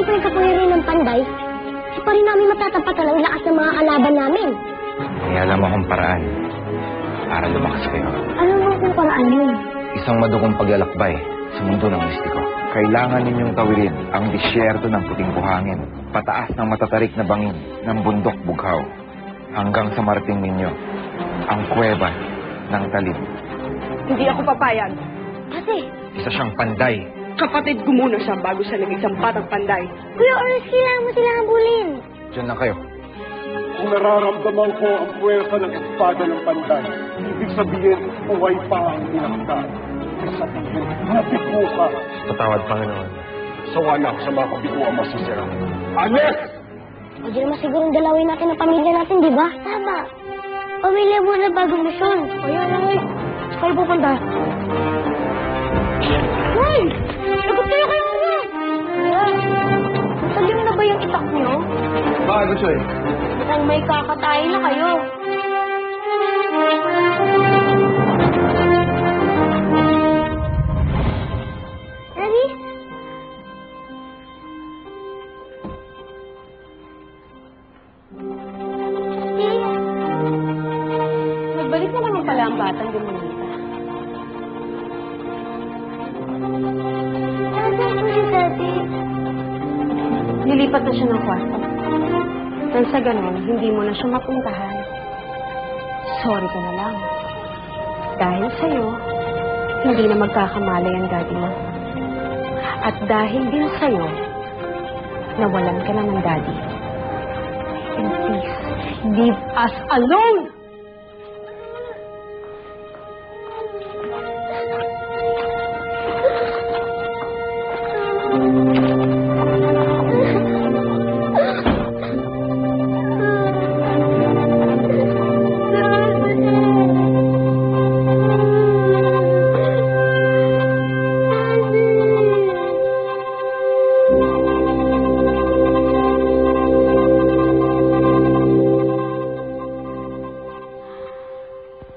siyempre sa rin ng panday, di pa rin namin matatapatan ang lakas ng mga kalaban namin. May alam akong paraan para lumakas kayo. Ano mo kung paraan yun? Isang madugong paglalakbay sa mundo ng mistiko. Kailangan ninyong tawirin ang disyerto ng puting buhangin, pataas ng matatarik na bangin ng bundok bughaw, hanggang sa marating ninyo ang kuweba ng talim. Hindi ako papayag. Kasi, Isa siyang panday. Kapatid ko muna siya bago siya naging sampatang panday. Kuya Oris, kailangan mo silang habulin. Diyan lang kayo. Kung nararamdaman ko ang puwersa ng espada ng panday, ibig sabihin, buhay pa ang inakta. Ibig sabihin, nabigo ka. Patawad, Panginoon. Sawa na ako sa mga kabiguang masisira. Anes! Hindi naman sigurong dalawin natin ang pamilya natin, di ba? Tama. Pamilya muna bagong misyon. Kaya lang eh. Kayo pupunta. Hoy! Lagot kayo muna! Salim na ba yung itak niyo? Bakit gusto eh? Mukhang may kakatayin na kayo. Ready? Nagbalik na naman pala ang batang Dominita. Nasaan po si Daddy? Nilipat na siya ng kwarto. Nang sa ganun, hindi mo na siya mapuntahan. Sorry ka na lang. Dahil sa'yo, hindi na magkakamalay ang daddy mo. At dahil din sa'yo, nawalan ka na ng daddy. And please, leave us alone!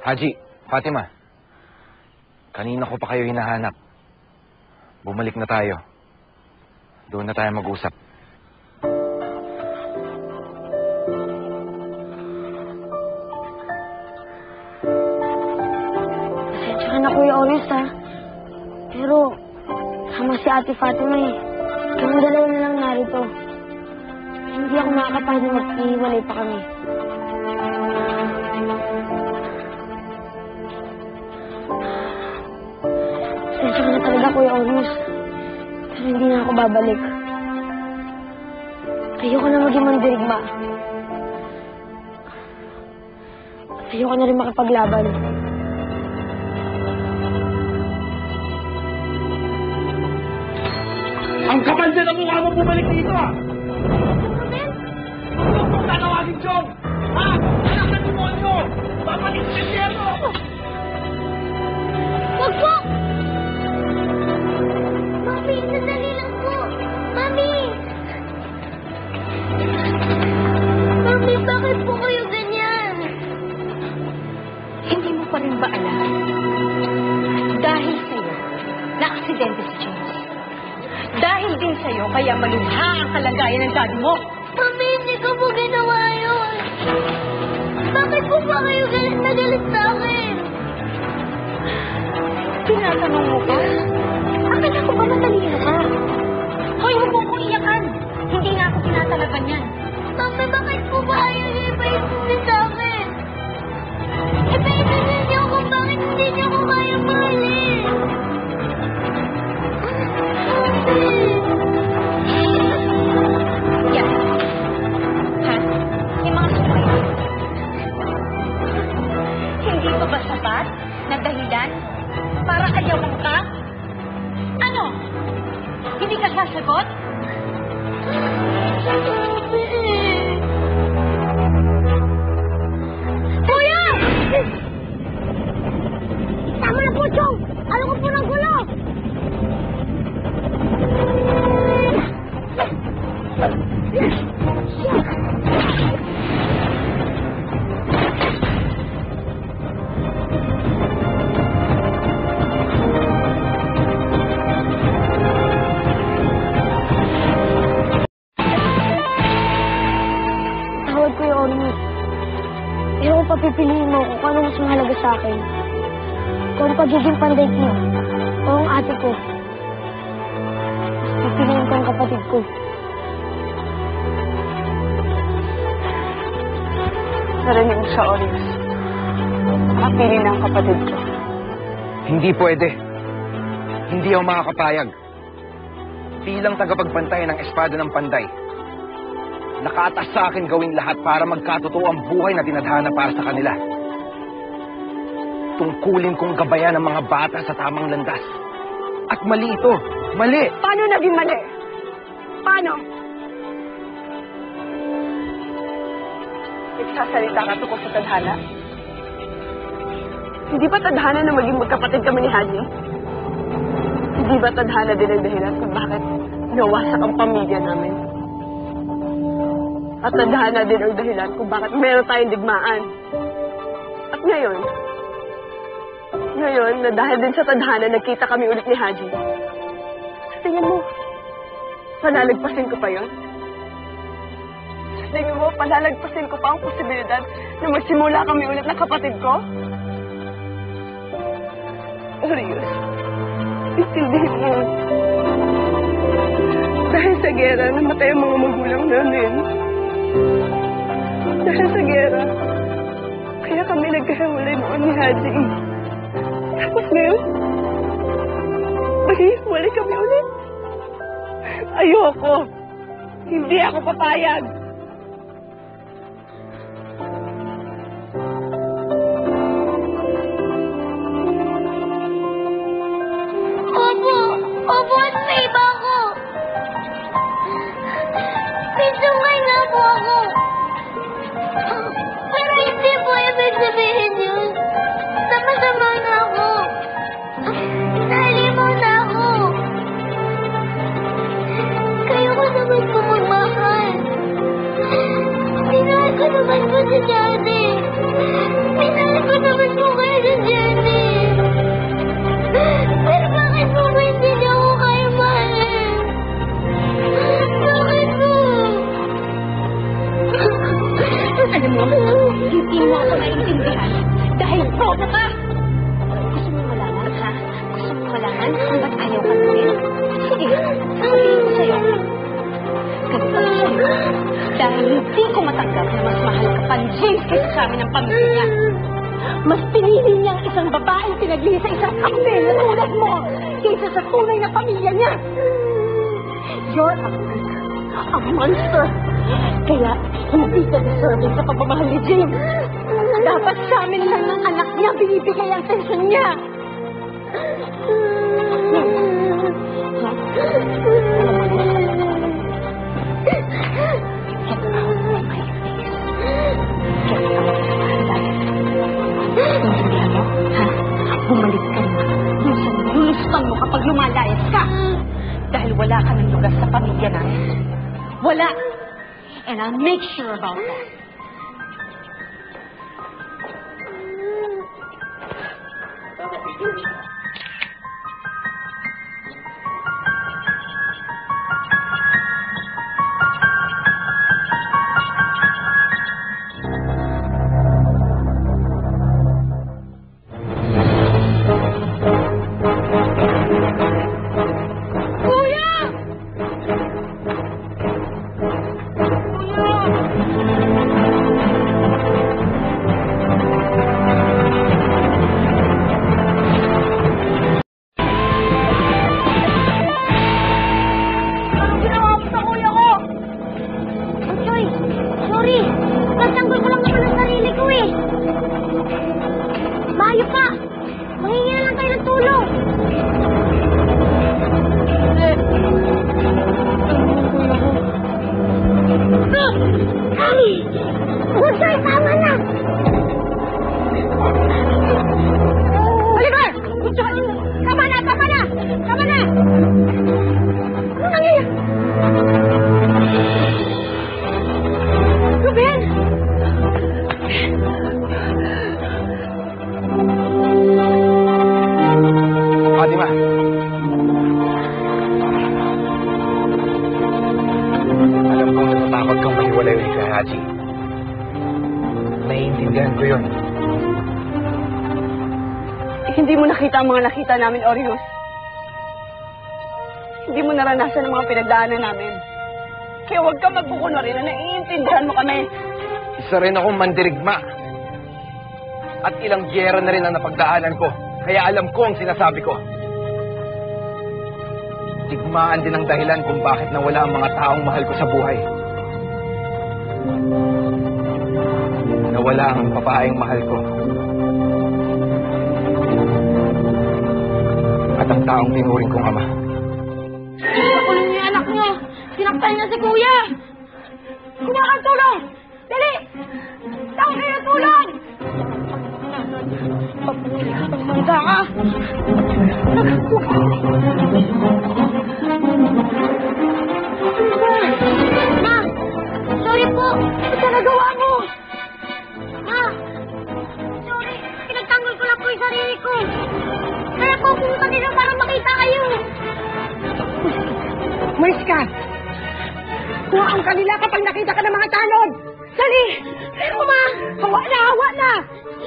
Haji, Fatima. Kanina ko pa kayo hinahanap. Bumalik na tayo. Doon na tayo mag-usap. Pasensya ka na, Kuya Oris, ha? Pero, sama si Ate Fatima eh. Kaming dalawa na lang narito. Hindi ako makakapahid na mag-iwalay pa kami. Pasensya ka na talaga, Kuya Oris. Pero hindi na ako babalik. Ayoko na maging mandirigma. Ayoko na rin makipaglaban. Ang kapal din ang mukha mo bumalik dito, ah! Ano kung tatawagin, Chong? Ha? Anak na demonyo! Babalik sa siyero! Wag po! Mami, sandali lang po! Mami! Mami, bakit po kayo ganyan? Hindi mo pa rin ba alam? Dahil sa'yo, na-aksidente si James. Dahil din sa'yo, kaya malubha ang kalagayan ng daddy mo. Mami, hindi ko po ginawa yun! Bakit po ba kayo galit na galit sa akin? Tinatanong mo pa? Akala ko ba matalino ka? Hoy, huwag mo kong iyakan. Hindi na ako tinatalaban yan. Mami, bakit po ba ayaw niyo ipaintindi sa akin? Ipaintindi niyo kung bakit hindi niyo ko kaya mahalin. Yan. Ha? Yung mga sumay. Hindi pa ba sapat na dahilan para ayawan ka? Ano? Hindi ka sasagot? Kuya! Tama na po, Chong! Ano ko po ng gulo? papipiliin mo kung ano mas mahalaga sa akin. Kung ang pagiging panday ko o ang ate ko. Mas pipiliin ko ang kapatid ko. Narinig mo siya, Orius. Nakapili na ang kapatid ko. Hindi pwede. Hindi ako makakapayag. Bilang tagapagbantay ng espada ng panday, nakaatas sa akin gawin lahat para magkatotoo ang buhay na tinadhana para sa kanila. Tungkulin kong gabayan ang mga bata sa tamang landas. At mali ito. Mali! Paano naging mali? Paano? Nagsasalita ka tungkol sa tadhana? Hindi ba tadhana na maging magkapatid kami ni Haji? Hindi ba tadhana din ang dahilan kung bakit nawasak ang pamilya namin? At tadhana din ang dahilan kung bakit meron tayong digmaan. At ngayon, na dahil din sa tadhana, nagkita kami ulit ni Haji. Sa tingin mo, palalagpasin ko pa yun? Sa tingin mo, palalagpasin ko pa ang posibilidad na magsimula kami ulit na kapatid ko? Orius, intindihin mo. Dahil sa gera, namatay ang mga magulang namin. Dahil sa gera, kaya kami nagkahiwalay noon ni Haji. Tapos ngayon, maghihiwalay kami ulit. Ayoko. Hindi ako papayag. Opo, at may iba ako. May sungay nga po ako. Pero hindi po ibig sabihin yun. Sama-sama na ako. Nalimaw na ako. Kayo ko naman po magmahal. Minahal ko naman po si Johnny. Minahal ko naman po kayo si Johnny. Pero bakit po ba hindi niyo ako kayo mahalin? Bakit po? Alam mo, hindi mo ako naiintindihan dahil bobo ka! Gusto mo malaman, ha? Gusto mo malaman kung ba't ayaw ka namin? Sige, sasabihin ko sa'yo. Ganito sa'yo. Dahil hindi ko matanggap na mas mahal ka pa ni James kaysa sa amin ang pamilya niya. Mas pinili niya ang isang babaeng pinaglihi sa isang kambel na tulad mo kaysa sa tunay na pamilya niya. You're a monster. Kaya hindi ka deserving sa pagmamahal ni James. Dapat sa amin lang ng anak niya binibigay ang tensyon niya. Ha? Alam mo na. Get out of my face. Get out of my life. Intindihan mo, ha? Bumalik ka na. Dun sa nilulusutan mo kapag lumalayas ka. Dahil wala ka ng lugar sa pamilya namin. Wala! And I'll make sure about that. naiintindihan ko yun. Hindi mo nakita ang mga nakita namin, Orius. Hindi mo naranasan ang mga pinagdaanan namin. Kaya huwag kang magkukunwari na naiintindihan mo kami. Isa rin akong mandirigma. At ilang giyera na rin ang napagdaanan ko. Kaya alam ko ang sinasabi ko. Digmaan din ang dahilan kung bakit nawala ang mga taong mahal ko sa buhay. Nawala ang babaeng mahal ko. At ang taong tinuring kong ama. Nakulong niyo yung anak niyo. Sinaktan niya si kuya. Kailangan tulong. Dali! Tawag kayo ng tulong! Pagmanda ka! Ma! Sorry po! Ito nagawa mo! Ma! Sorry! Pinagtanggol ko lang po yung sarili ko. Kaya po pumunta dito para makita kayo. Umalis ka! Kuha ang kanila kapag nakita ka ng mga tanod! Dali! Pero ma! Hawa na! Hawa na!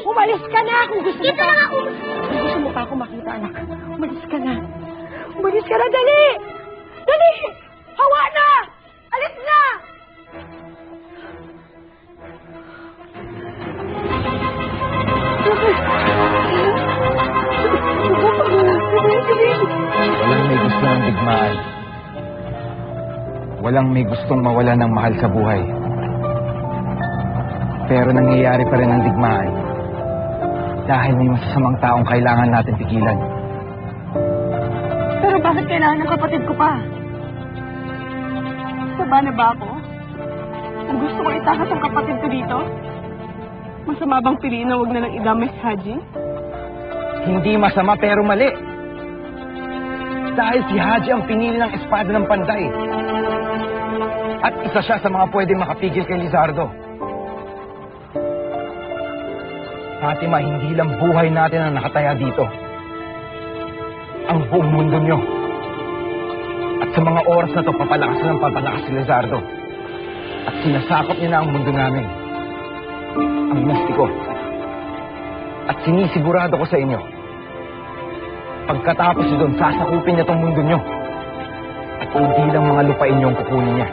Umalis ka na kung gusto mo Dito lang ako! Kung gusto mo pa ako makita, anak. Umalis ka na. Umalis ka na, dali! Dali! Hawa na! Alis na! Walang may gusto ng digmaan. Walang may gustong mawala ng mahal sa buhay. Pero nangyayari pa rin ang digmaan. Dahil may masasamang taong kailangan natin pigilan. Pero bakit kailangan ng kapatid ko pa? Saba na ba ako? Kung gusto ko itakas ang kapatid ko dito? Masama bang piliin na huwag na lang idamay si Haji? Hindi masama pero mali. Dahil si Haji ang pinili ng espada ng Panday. At isa siya sa mga pwedeng makapigil kay Lizardo. Fatima, hindi lang buhay natin ang nakataya dito. Ang buong mundo nyo. At sa mga oras na to, papalakas na ng papalakas si Lizardo. At sinasakop niya na ang mundo namin. Ang mistiko. At sinisigurado ko sa inyo, pagkatapos doon, sasakupin niya tong mundo nyo. At hindi lang mga lupain nyo ang kukunin niya.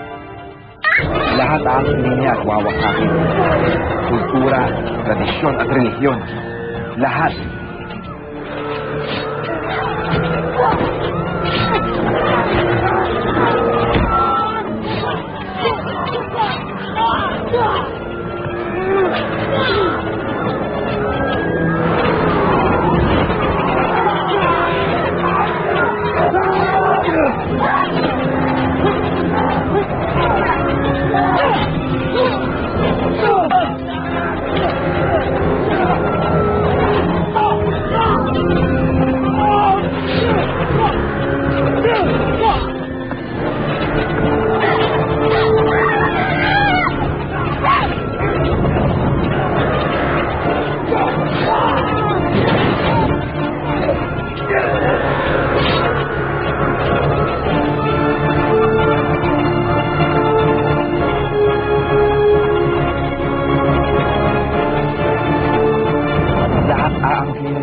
Lahat aking linya at wawasakin. Kultura, tradisyon at relihiyon. Lahat.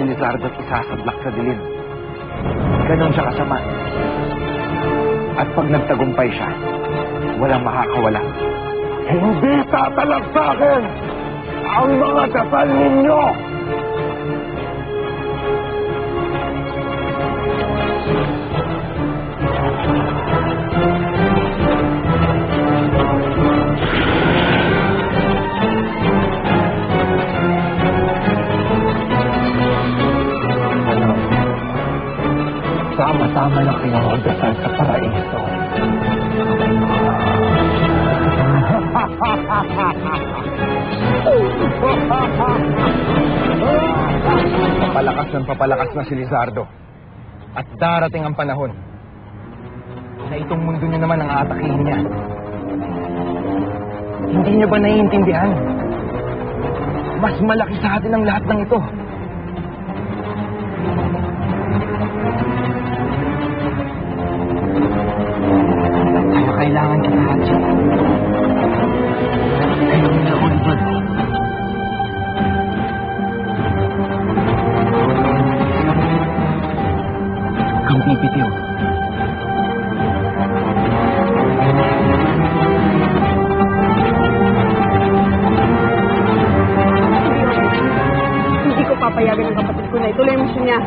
Lizardo at isasadlak sa dilim. Ganon siya kasama. At pag nagtagumpay siya, walang makakawala. Hindi tatalag sa akin ang mga dasal ninyo! Sama-sama na kayong magdasal sa paraiso. Papalakas na si Lizardo. At darating ang panahon na itong mundo niyo naman ang aatakihin niya. Hindi niyo ba naiintindihan? Mas malaki sa atin ang lahat ng ito. Kaya kailangan kita, Haji. Kaya hindi ako ibad. niya.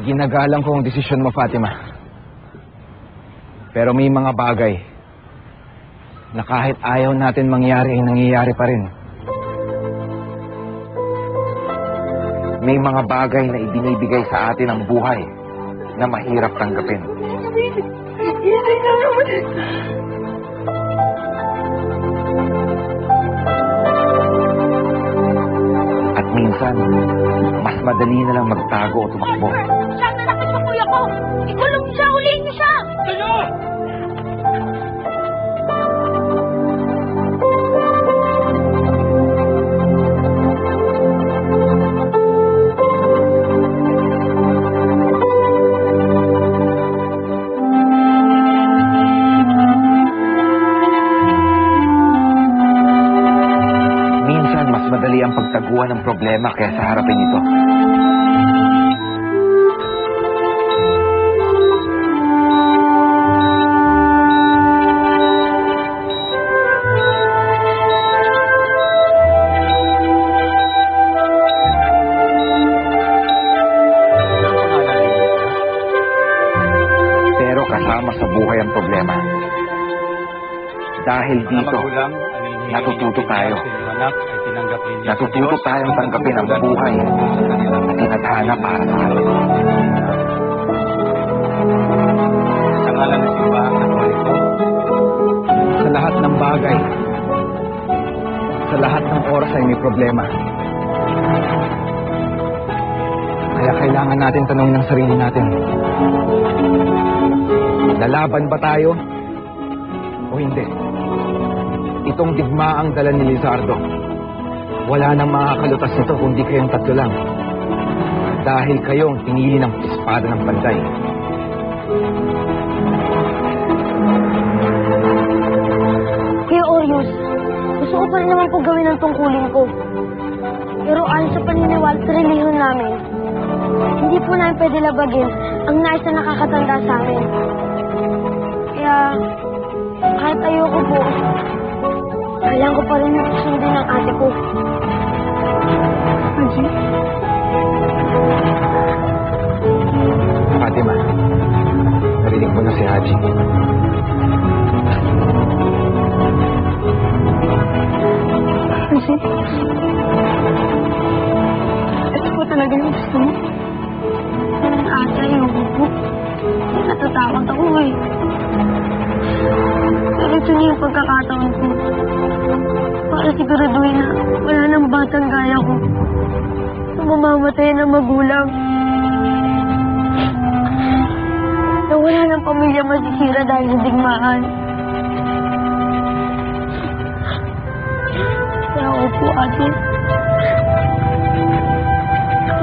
Ginagalang ko ang desisyon mo, Fatima. Pero may mga bagay na kahit ayaw natin mangyari ay nangyayari pa rin. May mga bagay na ibinibigay sa atin ang buhay na mahirap tanggapin. At minsan, mas madali na lang magtago o tumakbo. Siya ang lalaki sa kuya ko! Ikulong siya! Huliin niyo siya! Minsan, mas madali ang pagtaguan ng problema kaysa harapin ito. Pero kasama sa buhay ang problema. Dahil dito, natututo tayo. Natututo tayong tanggapin ang buhay na tinadhana para sa atin. Sa ngalan ng simbahan Katoliko, Sa lahat ng bagay, sa lahat ng oras ay may problema. Kaya kailangan natin tanongin ang sarili natin. Lalaban ba tayo o hindi? Itong digmaang dala ni Lizardo, wala nang makakalutas nito kundi kayong tatlo lang. Dahil kayong pinili ng espada ng Panday. Kaya Orius, gusto ko pa rin naman po gawin ang tungkulin ko. Pero ayon sa paniniwala sa relihiyon namin, hindi po namin pwede labagin ang nais na nakakatanda sa amin. Kaya, kahit ayoko po, kailangan ko pa rin sundin ng ate ko. Haji? Fatima, narinig mo na si Haji. Haji? Ito po talaga yung gusto mo? Ate, ayoko po. Natatakot ako eh. Pero ito na yung pagkakataon ko. Para siguraduhin na wala nang batang gaya ko na mamamatay ng magulang. Na wala ng pamilya masisira dahil sa digmaan. Kaya ako po, ate.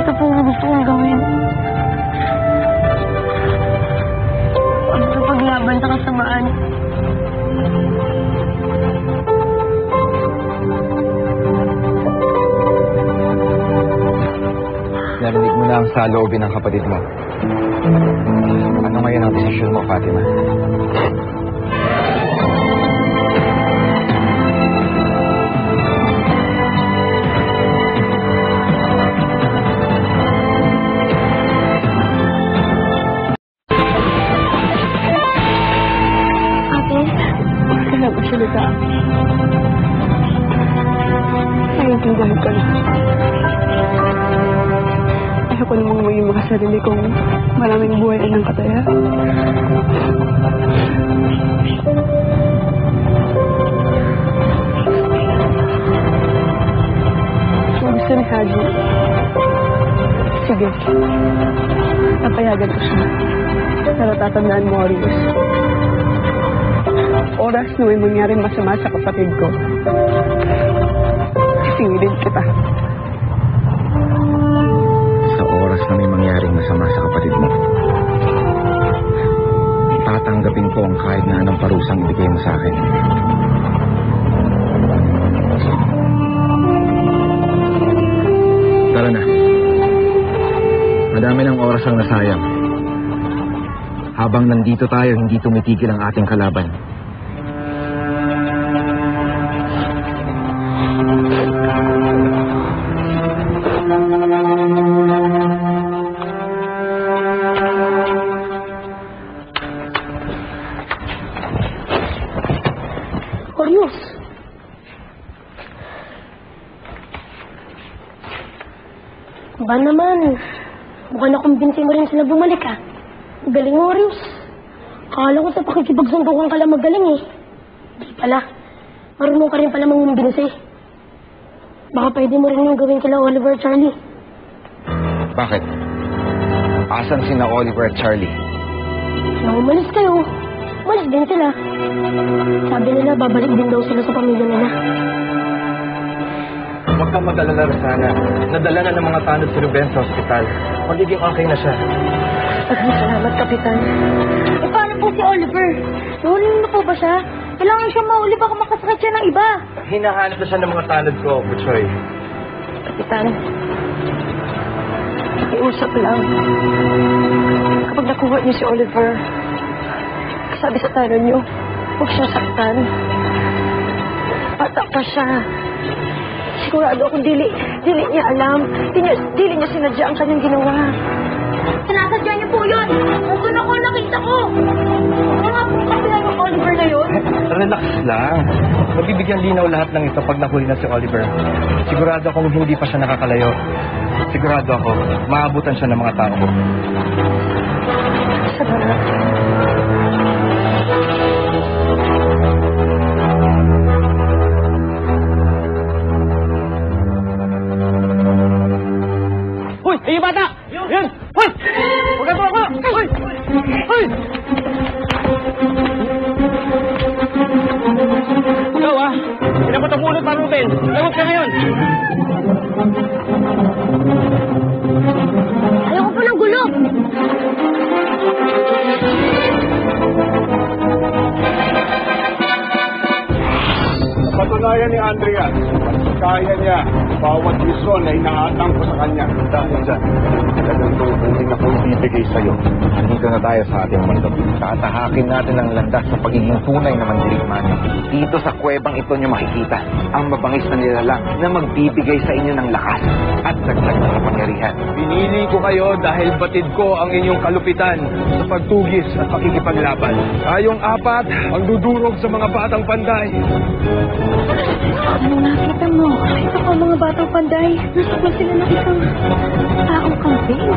Ito po ang gusto kong gawin. Paglaban sa kasamaan. Narinig mo na ang saloobin ng kapatid mo. Ano ngayon ang desisyon mo, Fatima? Ate, Huwag ka na magsalita. Naiintindihan ko na. Ayaw ko namang maging makasarili kung maraming buhay ay ng kataya. Kung gusto ni Haji, sige. Napayagan ko siya. Pero tatandaan mo, Orius. Oras na may mangyaring masama sa kapatid ko, sisingilin kita. Sa oras na may mangyaring masama sa kapatid mo, tatanggapin ko ang kahit na anong parusang ibigay mo sa akin. Tara na. Madami ng oras oras ang nasayang. Habang nandito tayo, hindi tumitigil ang ating kalaban. Orius! Ba naman, mukhang nakumbinsi mo rin sila bumalik ah. Galing mo, Orius. Akala ko sa pakikipagsundukan ka lang magaling eh. Di pala. Marunong ka rin pala mangumbinsi. Baka pwede mo rin yung gawin kila Oliver at Charlie. Bakit? Asan sina Oliver at Charlie? Nang umalis kayo, umalis din sila. Sabi nila, babalik din daw sila sa pamilya nila. Huwag kang mag-alala, Rosana. Nadala na ng mga tanod si Ruben sa ospital. Magiging okay na siya. Salamat, Kapitan. Eh, paano po si Oliver? Nahuli na po ba siya? Kailangan siya mahuli baka makasakit siya ng iba. Hinahanap na siya ng mga tanod ko, Butchoy. Kapitan, iusap lang. Kapag nakuha niyo si Oliver, sabi sa tanong niyo, huwag siya saktan. Bata pa siya. Sigurado akong dili niya alam. Dili niya sinadya ang kanyang ginawa. Sinasadya niyo po yun. Nandun ako, nakita ko. Mga po kapitan ng Oliver na yun. Relax lang. Mabibigyan linaw lahat ng ito pag nahuli na si Oliver. Sigurado akong hindi pa siya nakakalayo. Sigurado ako, maabutan siya ng mga tao ko. Salamat. Hoy! Ay, bata! Yan! Hoy! Huwag ka ako! Hoy! Hoy! Ikaw ah! Pinapot ang ulo para Ruben! Lagot ka ngayon! Ayoko po ng gulo. Patunayan ni Andrea, kaya niya bawat misyon na inaatang ko sa kanya. Dahil dyan, talagang tutunin ako ibibigay sa'yo. Nandito na tayo sa ating mundo. Tatahakin natin ang landas sa pagiging tunay na mandirigman. Dito sa kuwebang ito nyo makikita ang mabangis na nilalang na magbibigay sa inyo ng lakas at dagdag na kapangyarihan. Pinili ko kayo dahil batid ko ang inyong kalupitan sa pagtugis at pakikipaglaban. Tayong apat ang dudurog sa mga batang panday. Ano nakita mo? Ito pa mga batang panday. Nasa sila ng isang taong campaign.